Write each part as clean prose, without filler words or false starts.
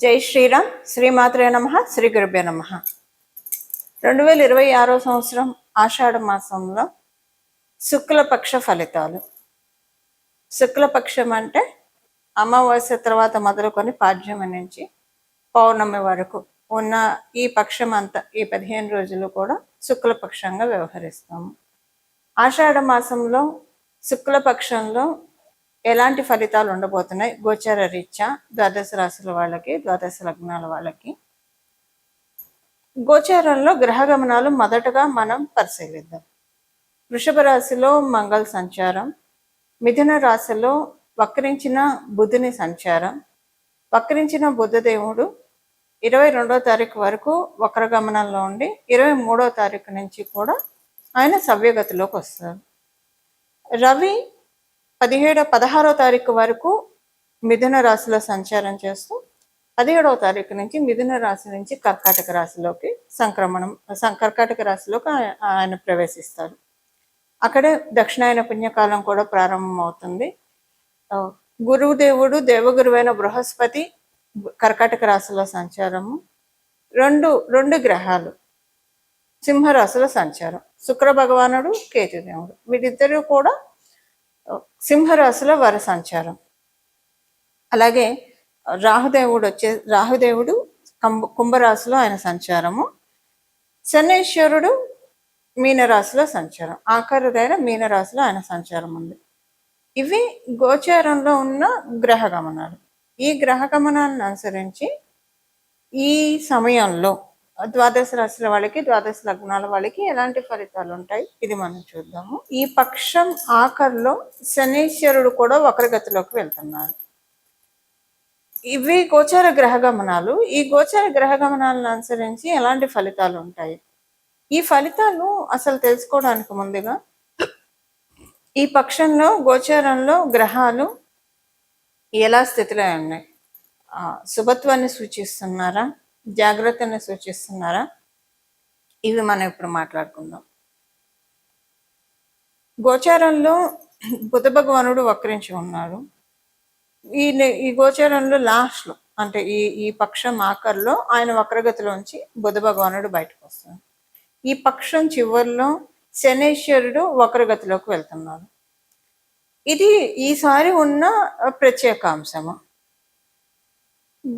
జై శ్రీరామ్. శ్రీమాత్రే నమః. శ్రీ గురుభ్యో నమః. 2026 సంవత్సరం ఆషాఢ మాసంలో శుక్లపక్ష ఫలితాలు. శుక్లపక్షం అంటే అమావాస్య తర్వాత మొదలుకొని పాడ్యమి నుంచి పౌర్ణమి వరకు ఉన్న ఈ పక్షం అంతా, ఈ 15 రోజులు కూడా శుక్లపక్షంగా వ్యవహరిస్తాము. ఆషాఢ మాసంలో శుక్లపక్షంలో ఎలాంటి ఫలితాలు ఉండబోతున్నాయి గోచర రీత్యా ద్వాదశ రాశుల వాళ్ళకి, ద్వాదశ లగ్నాల వాళ్ళకి? గోచారంలో గ్రహ గమనాలు మొదటగా మనం పరిశీలిద్దాం. వృషభ రాశిలో మంగళ సంచారం, మిథున రాశిలో వక్రించిన బుధుని సంచారం. వక్రించిన బుధదేవుడు 22వ తారీఖు వరకు వక్ర గమనంలో ఉండి 23వ తారీఖు నుంచి కూడా ఆయన సవ్యగతిలోకి వస్తారు. రవి 16వ తారీఖు వరకు మిథున రాశిలో సంచారం చేస్తూ 17వ తారీఖు నుంచి మిథున రాశి నుంచి కర్కాటక రాశిలోకి కర్కాటక రాశిలోకి ఆయన ప్రవేశిస్తారు. అక్కడే దక్షిణాయన పుణ్యకాలం కూడా ప్రారంభమవుతుంది. గురుదేవుడు దేవగురువైన బృహస్పతి కర్కాటక రాశిలో సంచారము, రెండు గ్రహాలు సింహరాశిలో సంచారం, శుక్ర భగవానుడు, కేతుదేవుడు, వీరిద్దరూ కూడా సింహరాశిలో వారి సంచారం. అలాగే రాహుదేవుడు కుంభరాశిలో ఆయన సంచారము, శనేశ్వరుడు మీనరాశిలో సంచారం, ఆఖరిదైన మీనరాశిలో ఆయన సంచారం ఉంది. ఇవి గోచారంలో ఉన్న గ్రహ గమనాలు. ఈ గ్రహ గమనాలను అనుసరించి ఈ సమయంలో ద్వాదశ రాశుల వాళ్ళకి, ద్వాదశ లగ్నాల వాళ్ళకి ఎలాంటి ఫలితాలు ఉంటాయి ఇది మనం చూద్దాము. ఈ పక్షం ఆఖరిలో శనీశ్వరుడు కూడా వక్రగతిలోకి వెళ్తున్నారు. ఇవి గోచార గ్రహ గమనాలు. ఈ గోచార గ్రహ గమనాలను అనుసరించి ఎలాంటి ఫలితాలు ఉంటాయి? ఈ ఫలితాలు అసలు తెలుసుకోవడానికి ముందుగా ఈ పక్షంలో గోచారంలో గ్రహాలు ఎలా స్థితిలో ఉన్నాయి, శుభత్వాన్ని సూచిస్తున్నారా, జాగ్రత్తని సూచిస్తున్నారా, ఇవి మనం ఇప్పుడు మాట్లాడుకుందాం. గోచారంలో బుధ భగవానుడు వక్రించి ఉన్నాడు. ఈ గోచారంలో లాస్ట్లో అంటే ఈ పక్షం ఆఖరిలో ఆయన వక్రగతిలోంచి బుధ భగవానుడు బయటకు వస్తాడు. ఈ పక్షం చివరిలో శనేశ్వరుడు వక్రగతిలోకి వెళ్తున్నాడు. ఇది ఈసారి ఉన్న ప్రత్యేక అంశము.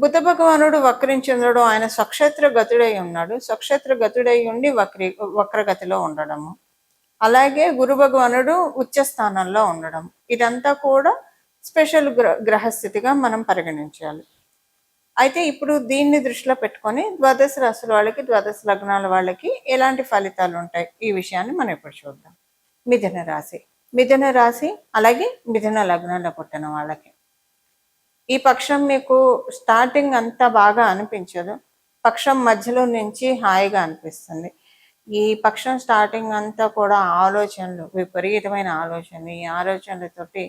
బుధ భగవానుడు వక్రించడం, ఆయన స్వక్షేత్ర గతుడై ఉన్నాడు. స్వక్షేత్ర గతుడై ఉండి వక్రగతిలో ఉండడము, అలాగే గురు భగవానుడు ఉచ్చ స్థానంలో ఉండడం, ఇదంతా కూడా స్పెషల్ గ్రహస్థితిగా మనం పరిగణించాలి. అయితే ఇప్పుడు దీన్ని దృష్టిలో పెట్టుకొని ద్వాదశ రాశుల వాళ్ళకి, ద్వాదశ లగ్నాల వాళ్ళకి ఎలాంటి ఫలితాలు ఉంటాయి ఈ విషయాన్ని మనం ఇప్పుడు చూద్దాం. మిథున రాశి అలాగే మిథున లగ్నాల్లో పుట్టిన వాళ్ళకి ఈ పక్షం మీకు స్టార్టింగ్ అంతా బాగా అనిపించదు. పక్షం మధ్యలో నుంచి హాయిగా అనిపిస్తుంది. ఈ పక్షం స్టార్టింగ్ అంతా కూడా ఆలోచనలు, విపరీతమైన ఆలోచనలు, ఈ ఆలోచనలతోటి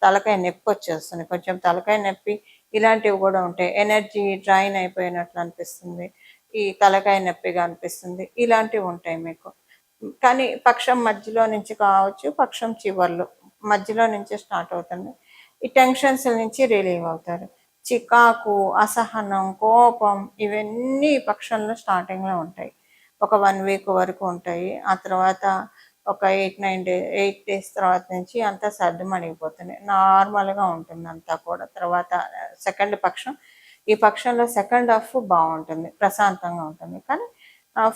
తలకాయ నొప్పి వచ్చేస్తుంది. కొంచెం తలకాయ నొప్పి ఇలాంటివి కూడా ఉంటాయి. ఎనర్జీ డ్రైన్ అయిపోయినట్లు అనిపిస్తుంది, ఈ తలకాయ నొప్పిగా అనిపిస్తుంది, ఇలాంటివి ఉంటాయి మీకు. కానీ పక్షం మధ్యలో నుంచి కావచ్చు, పక్షం చివర్లో మధ్యలో నుంచి స్టార్ట్ అవుతుంది. ఈ టెన్షన్స్ నుంచి రిలీవ్ అవుతారు. చికాకు, అసహనం, కోపం ఇవన్నీ పక్షంలో స్టార్టింగ్లో ఉంటాయి. ఒక 1 వీక్ వరకు ఉంటాయి. ఆ తర్వాత ఒక 8 డేస్ తర్వాత నుంచి అంతా సర్దుమణిగిపోతుంది, నార్మల్గా ఉంటుంది అంతా కూడా. తర్వాత సెకండ్ పక్షం, ఈ పక్షంలో సెకండ్ హాఫ్ బాగుంటుంది, ప్రశాంతంగా ఉంటుంది. కానీ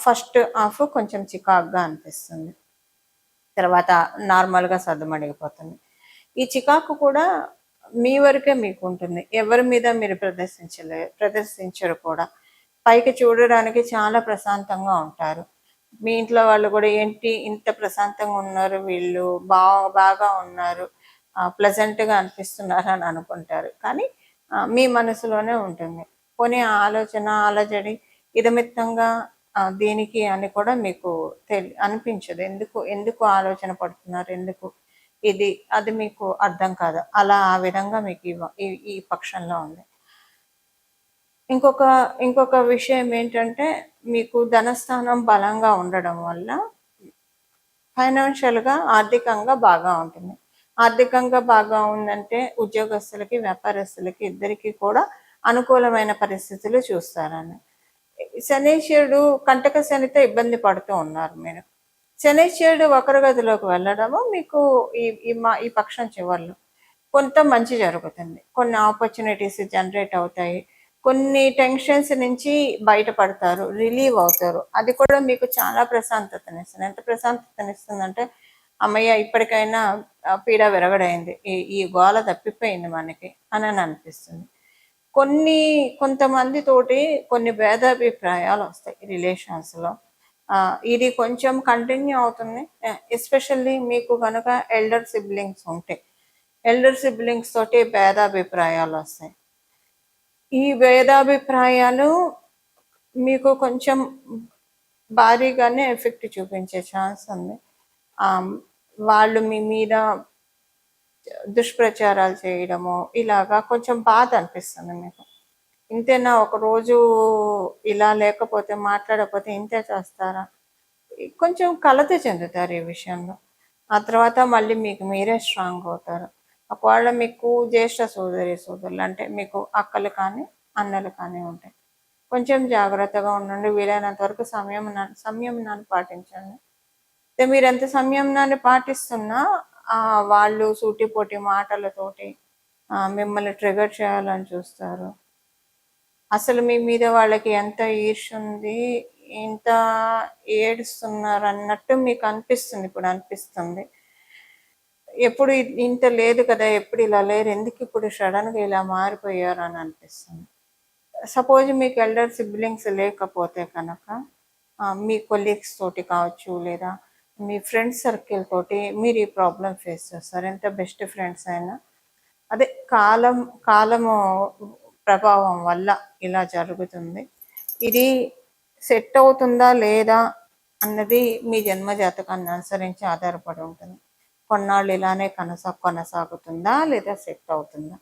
ఫస్ట్ హాఫ్ కొంచెం చికాకుగా అనిపిస్తుంది, తర్వాత నార్మల్గా సర్దుమణిగిపోతుంది. ఈ చికాకు కూడా మీ వరకే మీకు ఉంటుంది, ఎవరి మీద మీరు ప్రదర్శించరు కూడా. పైకి చూడడానికి చాలా ప్రశాంతంగా ఉంటారు. మీ ఇంట్లో వాళ్ళు కూడా ఏంటి ఇంత ప్రశాంతంగా ఉన్నారు, వీళ్ళు బాగా ఉన్నారు, ప్లెజెంట్గా అనిపిస్తున్నారు అని అనుకుంటారు. కానీ మీ మనసులోనే ఉంటుంది. పోనీ ఆలోచన, అలజడి, ఇదమిత్తంగా దీనికి అని కూడా మీకు అనిపించదు. ఎందుకు ఆలోచన పడుతున్నారు, ఎందుకు ఇది అది మీకు అర్థం కాదు. ఆ విధంగా మీకు ఈ పక్షంలో ఉంది. ఇంకొక విషయం ఏంటంటే, మీకు ధనస్థానం బలంగా ఉండడం వల్ల ఫైనాన్షియల్గా, ఆర్థికంగా బాగా ఉంటుంది. ఆర్థికంగా బాగా ఉందంటే ఉద్యోగస్తులకి, వ్యాపారస్తులకి ఇద్దరికి కూడా అనుకూలమైన పరిస్థితులు చూస్తారని. శనీశ్వరుడు కంటక శనితో ఇబ్బంది పడుతూ ఉన్నారు మీరు. శనీశ్వరుడు వక్రగతిలోకి వెళ్ళడము మీకు ఈ పక్షం చివర్లో కొంత మంచి జరుగుతుంది. కొన్ని ఆపర్చునిటీస్ జనరేట్ అవుతాయి. కొన్ని టెన్షన్స్ నుంచి బయటపడతారు, రిలీవ్ అవుతారు. అది కూడా మీకు చాలా ప్రశాంతతనిస్తుంది. ఎంత ప్రశాంతతనిస్తుందంటే అమ్మయ్య ఇప్పటికైనా పీడ విరగడైంది, ఈ గోల తప్పిపోయింది మనకి అని అనిపిస్తుంది. కొంతమంది తోటి కొన్ని భేదాభిప్రాయాలు వస్తాయి రిలేషన్స్లో. ఇది కొంచెం కంటిన్యూ అవుతుంది. ఎస్పెషల్లీ మీకు కనుక ఎల్డర్ సిబ్లింగ్స్ ఉంటే, ఎల్డర్ సిబ్లింగ్స్ తోటి భేదాభిప్రాయాలు వస్తాయి. ఈ భేదాభిప్రాయాలు మీకు కొంచెం భారీగానే ఎఫెక్ట్ చూపించే ఛాన్స్ ఉంది. వాళ్ళు మీ మీద దుష్ప్రచారాలు చేయడము ఇలాగా కొంచెం బాధ అనిపిస్తుంది మీకు. ఇంతేనా, ఒకరోజు ఇలా లేకపోతే మాట్లాడకపోతే ఇంతే చేస్తారా, కొంచెం కలత చెందుతారు ఈ విషయంలో. ఆ తర్వాత మళ్ళీ మీకు మీరే స్ట్రాంగ్ అవుతారు. ఒకవేళ మీకు జ్యేష్ఠ సోదరులు అంటే మీకు అక్కలు కానీ అన్నలు కానీ ఉంటాయి, కొంచెం జాగ్రత్తగా ఉండండి. వీలైనంత వరకు సంయమనాన్ని పాటించండి. మీరు ఎంత సంయమనాన్ని పాటిస్తున్నా వాళ్ళు సూటిపోటి మాటలతోటి మిమ్మల్ని ట్రిగర్ చేయాలని చూస్తారు. అసలు మీ మీద వాళ్ళకి ఎంత ఈర్ష్య ఉంది, ఇంత ఏడుస్తున్నారు అన్నట్టు మీకు అనిపిస్తుంది. ఇప్పుడు అనిపిస్తుంది, ఎప్పుడు ఇంత లేదు కదా, ఎప్పుడు ఇలా లేరు, ఎందుకు ఇప్పుడు సడన్గా ఇలా మారిపోయారు అని అనిపిస్తుంది. సపోజ్ మీకు ఎల్డర్ సిబ్లింగ్స్ లేకపోతే కనుక మీ కొలీగ్స్ తోటి కావచ్చు, లేదా మీ ఫ్రెండ్స్ సర్కిల్ తోటి మీరు ఈ ప్రాబ్లం ఫేస్ చేస్తారు. ఎంత బెస్ట్ ఫ్రెండ్స్ అయినా అదే కాలము ప్రభావం వల్ల ఇలా జరుగుతుంది. ఇది సెట్ అవుతుందా లేదా అన్నది మీ జన్మ జాతకాన్ని అనుసరించి ఆధారపడి ఉంటుంది. కొన్నాళ్ళు ఇలానే కొనసాగుతుందా లేదా సెట్ అవుతుందా,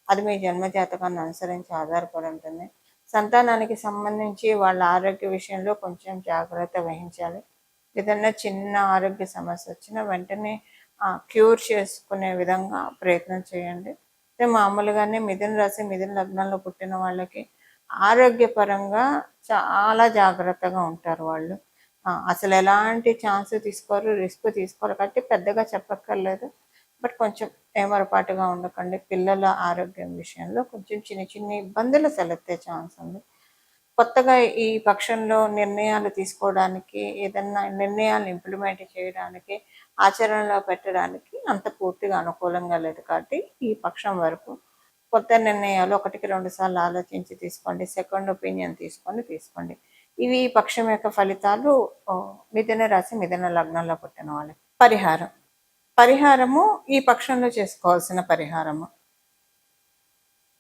అది మీ జన్మ జాతకాన్ని అనుసరించి ఆధారపడి ఉంటుంది. సంతానానికి సంబంధించి వాళ్ళ ఆరోగ్య విషయంలో కొంచెం జాగ్రత్త వహించాలి. ఏదన్నా చిన్న ఆరోగ్య సమస్య వచ్చినా వెంటనే క్యూర్ చేసుకునే విధంగా ప్రయత్నం చేయండి. మామూలుగానే మిథున రాశి మిథున లగ్నంలో పుట్టిన వాళ్ళకి ఆరోగ్యపరంగా చాలా జాగ్రత్తగా ఉంటారు వాళ్ళు. అసలు ఎలాంటి ఛాన్స్ తీసుకోరు, రిస్క్ తీసుకోరు కాబట్టి పెద్దగా చెప్పక్కర్లేదు. బట్ కొంచెం ఏమరపాటుగా ఉండకండి. పిల్లల ఆరోగ్యం విషయంలో కొంచెం చిన్న ఇబ్బందులు తలెత్తే ఛాన్స్ ఉంది. కొత్తగా ఈ పక్షంలో నిర్ణయాలు తీసుకోవడానికి, ఏదన్నా నిర్ణయాలు ఇంప్లిమెంట్ చేయడానికి, ఆచరణలో పెట్టడానికి అంత పూర్తిగా అనుకూలంగా లేదు కాబట్టి ఈ పక్షం వరకు కొత్త నిర్ణయాలు 1-2 సార్లు ఆలోచించి తీసుకోండి. సెకండ్ ఒపీనియన్ తీసుకోండి. ఇవి ఈ పక్షం యొక్క ఫలితాలు. మిథున రాశి మిథున లగ్నంలో పుట్టిన వాళ్ళకి పరిహారము ఈ పక్షంలో చేసుకోవాల్సిన పరిహారము.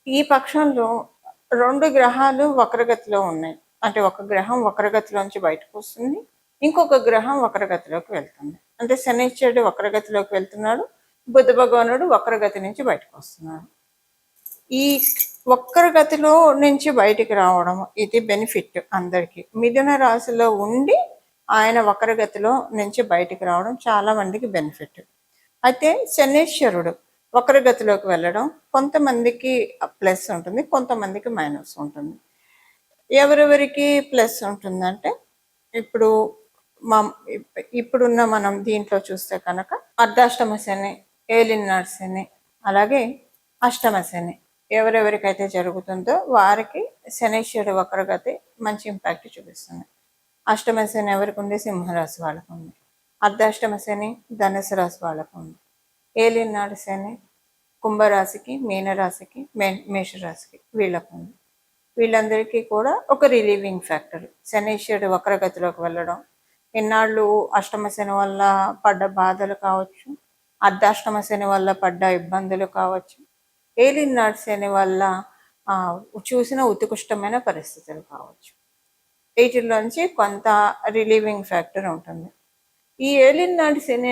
ఈ పక్షంలో 2 గ్రహాలు వక్రగతిలో ఉన్నాయి. అంటే ఒక గ్రహం వక్రగతిలోంచి బయటకు వస్తుంది, ఇంకొక గ్రహం వక్రగతిలోకి వెళ్తుంది. అంటే శనిశ్చరుడు వక్రగతిలోకి వెళ్తున్నాడు, బుధ భగవానుడు వక్రగతి నుంచి బయటకు వస్తున్నాడు. ఈ వక్రగతిలో నుంచి బయటికి రావడం ఇది బెనిఫిట్ అందరికీ. మిథున రాశిలో ఉండి ఆయన వక్రగతిలో నుంచి బయటికి రావడం చాలా మందికి బెనిఫిట్. అయితే శనీశ్వరుడు వక్రగతిలోకి వెళ్ళడం కొంతమందికి ప్లస్ ఉంటుంది, కొంతమందికి మైనస్ ఉంటుంది. ఎవరెవరికి ప్లస్ ఉంటుందంటే ఇప్పుడు ఇప్పుడున్న మనం దీంట్లో చూస్తే కనుక అర్ధాష్టమ శని, ఏలినాటి శని, అలాగే అష్టమ శని ఎవరెవరికైతే జరుగుతుందో వారికి శనీశ్వరుడు వక్రగతి మంచి ఇంపాక్ట్ చూపిస్తుంది. అష్టమ శని ఎవరికి ఉంది? సింహరాశి వాళ్ళకు ఉంది. అర్ధాష్టమ శని ధనుసు రాశి వాళ్ళకు ఉంది. ఏలినాటి శని కుంభరాశికి, మీనరాశికి, మేషరాశికి వీళ్ళకు ఉంది. వీళ్ళందరికీ కూడా ఒక రిలీవింగ్ ఫ్యాక్టర్ శనీశ్వరుడు వక్రగతిలోకి వెళ్ళడం. ఇన్నాళ్ళు అష్టమ శని వల్ల పడ్డ బాధలు కావచ్చు, అర్ధాష్టమ శని వల్ల పడ్డ ఇబ్బందులు కావచ్చు, ఏలినాటి శని వల్ల చూసిన ఉత్కృష్టమైన పరిస్థితులు కావచ్చు, వీటిలోంచి కొంత రిలీవింగ్ ఫ్యాక్టర్ ఉంటుంది. ఈ ఏలినాటి శని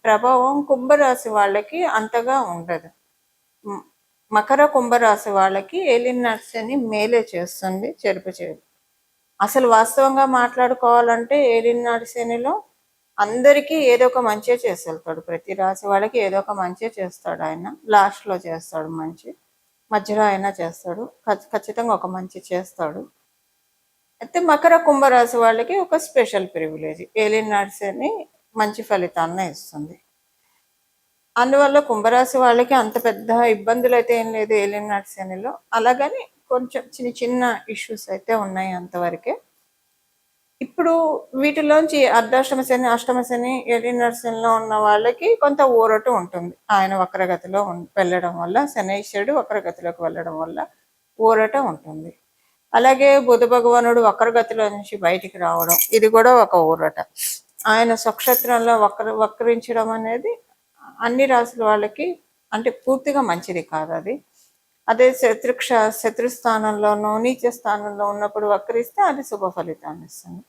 ప్రభావం కుంభరాశి వాళ్ళకి అంతగా ఉండదు. మకర కుంభరాశి వాళ్ళకి ఏలినాటి శని మేలే చేస్తుంది, చెరుపు చేయదు. అసలు వాస్తవంగా మాట్లాడుకోవాలంటే ఏలినాటి శనిలో అందరికీ ఏదో ఒక మంచి చేసి వెళ్తాడు. ప్రతి రాశి వాళ్ళకి ఏదో ఒక మంచి చేస్తాడు ఆయన, లాస్ట్లో చేస్తాడు మంచి. మధ్యలో అయినా చేస్తాడు, ఖచ్చితంగా ఒక మంచి చేస్తాడు. అయితే మకర కుంభరాశి వాళ్ళకి ఒక స్పెషల్ ప్రివిలేజ్, ఏలియన్ నడిసేని మంచి ఫలితాలను ఇస్తుంది. అందువల్ల కుంభరాశి వాళ్ళకి అంత పెద్ద ఇబ్బందులు అయితే ఏం లేదు ఏలియన్ నడిసేనిలో. అలాగని కొంచెం చిన్న చిన్న ఇష్యూస్ అయితే ఉన్నాయి అంతవరకే. ఇప్పుడు వీటిలోంచి అర్ధాష్టమ శని, అష్టమ శని, ఏలియన్ నడిసేనిలో ఉన్న వాళ్ళకి కొంత ఊరట ఉంటుంది. ఆయన వక్రగతిలో వెళ్ళడం వల్ల, శనైశ్వరుడు వక్రగతిలోకి వెళ్ళడం వల్ల ఊరట ఉంటుంది. అలాగే బుధ భగవానుడు వక్రగతిలో నుంచి బయటికి రావడం, ఇది కూడా ఒక ఊరట. ఆయన స్వక్షేత్రంలో వక్రించడం అనేది అన్ని రాసుల వాళ్ళకి అంటే పూర్తిగా మంచిది కాదు అది. అదే శత్రు స్థానంలోనూ నీచ స్థానంలో ఉన్నప్పుడు వక్రిస్తే అది శుభ ఫలితాన్ని ఇస్తుంది.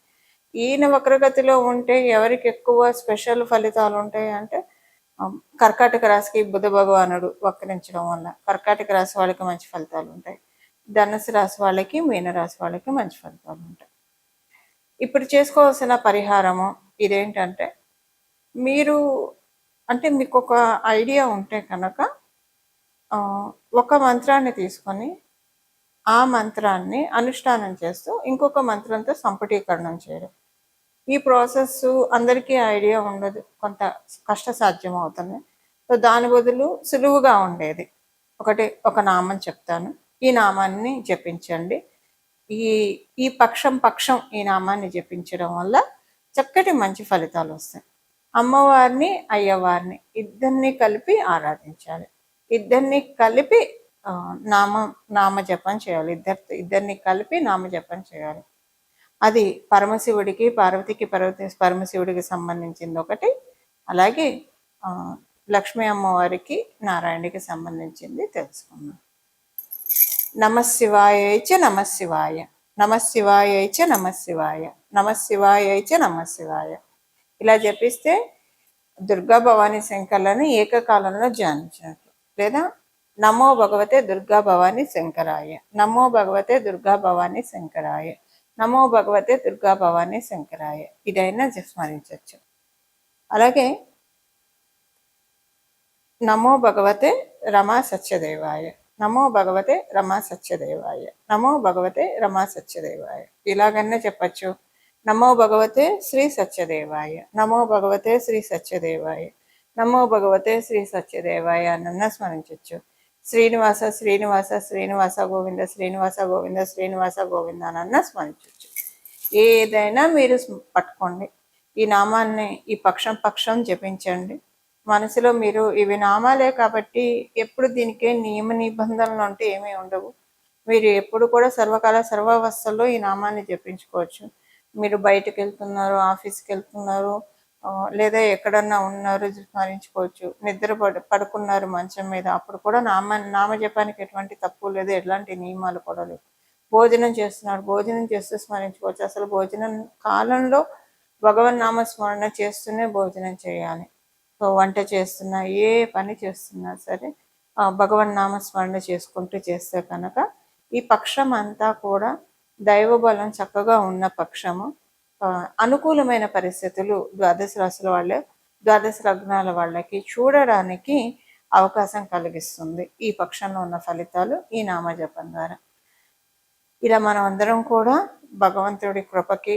ఈయన వక్రగతిలో ఉంటే ఎవరికి ఎక్కువ స్పెషల్ ఫలితాలు ఉంటాయి అంటే కర్కాటక రాశికి బుధ భగవానుడు వక్రించడం వల్ల కర్కాటక రాశి వాళ్ళకి మంచి ఫలితాలు ఉంటాయి. ధనుసు రాశి వాళ్ళకి, మీనరాశి వాళ్ళకి మంచి ఫలితాలు ఉంటాయి. ఇప్పుడు చేసుకోవాల్సిన పరిహారము ఇదేంటంటే, మీరు అంటే మీకు ఒక ఐడియా ఉంటే కనుక ఒక మంత్రాన్ని తీసుకొని ఆ మంత్రాన్ని అనుష్ఠానం చేస్తూ ఇంకొక మంత్రంతో సంపుటీకరణం చేయడం. ఈ ప్రాసెస్ అందరికీ ఐడియా ఉండదు, కొంత కష్టసాధ్యం అవుతుంది. సో దాని బదులు సులువుగా ఉండేది ఒక నామం చెప్తాను, ఈ నామాన్ని జపించండి. ఈ ఈ పక్షం ఈ నామాన్ని జపించడం వల్ల చక్కటి మంచి ఫలితాలు వస్తాయి. అమ్మవారిని అయ్యవారిని ఇద్దరిని కలిపి ఆరాధించాలి. ఇద్దరిని కలిపి నామజపం చేయాలి. ఇద్దరిని కలిపి నామజపం చేయాలి. అది పరమశివుడికి, పార్వతికి పరమశివుడికి సంబంధించింది ఒకటి, అలాగే లక్ష్మీ అమ్మవారికి, నారాయణుడికి సంబంధించింది తెలుసుకున్నాం. నమశివాయ నమశివాయ, నమశివాయ నమశివాయ, నమశివాయ నమశివాయ. ఇలా జపిస్తే దుర్గా భవానీ శంకర్లను ఏకకాలంలో ధ్యానించినట్లు. లేదా నమో భగవతే దుర్గా భవానీ శంకరాయ, నమో భగవతే దుర్గా భవానీ శంకరాయ, నమో భగవతే దుర్గా భవానీ శంకరాయ, ఇదైనా స్మరించవచ్చు. అలాగే నమో భగవతే రమా సత్యదేవాయ, నమో భగవతే రమా సత్యదేవాయ, నమో భగవతే రమా సత్యదేవాయ, ఇలాగనే చెప్పచ్చు. నమో భగవతే శ్రీ సత్యదేవాయ, నమో భగవతే శ్రీ సత్యదేవాయ, నమో భగవతే శ్రీ సత్యదేవాయ అన్న స్మరించవచ్చు. శ్రీనివాస శ్రీనివాస శ్రీనివాస గోవింద, శ్రీనివాస గోవింద, శ్రీనివాస గోవింద అన్న స్మరించవచ్చు. ఏదైనా మీరు పట్టుకోండి, ఈ నామాన్ని ఈ పక్షం జపించండి. మనసులో మీరు ఇవి నామాలే కాబట్టి ఎప్పుడు దీనికే నియమ నిబంధనలు అంటే ఏమీ ఉండవు. మీరు ఎప్పుడు కూడా సర్వకాల సర్వావస్థల్లో ఈ నామాన్ని జపించుకోవచ్చు. మీరు బయటకు వెళ్తున్నారు, ఆఫీస్కి వెళ్తున్నారు, లేదా ఎక్కడన్నా ఉన్నారు, స్మరించుకోవచ్చు. నిద్ర పడుకున్నారు మంచం మీద, అప్పుడు కూడా నామజపానికి ఎటువంటి తప్పు లేదు, ఎలాంటి నియమాలు కూడా లేవు. భోజనం చేస్తున్నారు, భోజనం చేస్తూ స్మరించుకోవచ్చు. అసలు భోజనం కాలంలో భగవన్ నామస్మరణ చేస్తూనే భోజనం చేయాలి. సో వంట చేస్తున్నా, ఏ పని చేస్తున్నా సరే భగవన్ నామస్మరణ చేసుకుంటూ చేస్తే కనుక ఈ పక్షం అంతా కూడా దైవబలం చక్కగా ఉన్న పక్షము, అనుకూలమైన పరిస్థితులు ద్వాదశ రాశుల వాళ్ళే, ద్వాదశ లగ్నాల వాళ్ళకి చూడడానికి అవకాశం కలిగిస్తుంది ఈ పక్షంలో ఉన్న ఫలితాలు ఈ నామజపం ద్వారా. ఇలా మనం అందరం కూడా భగవంతుడి కృపకి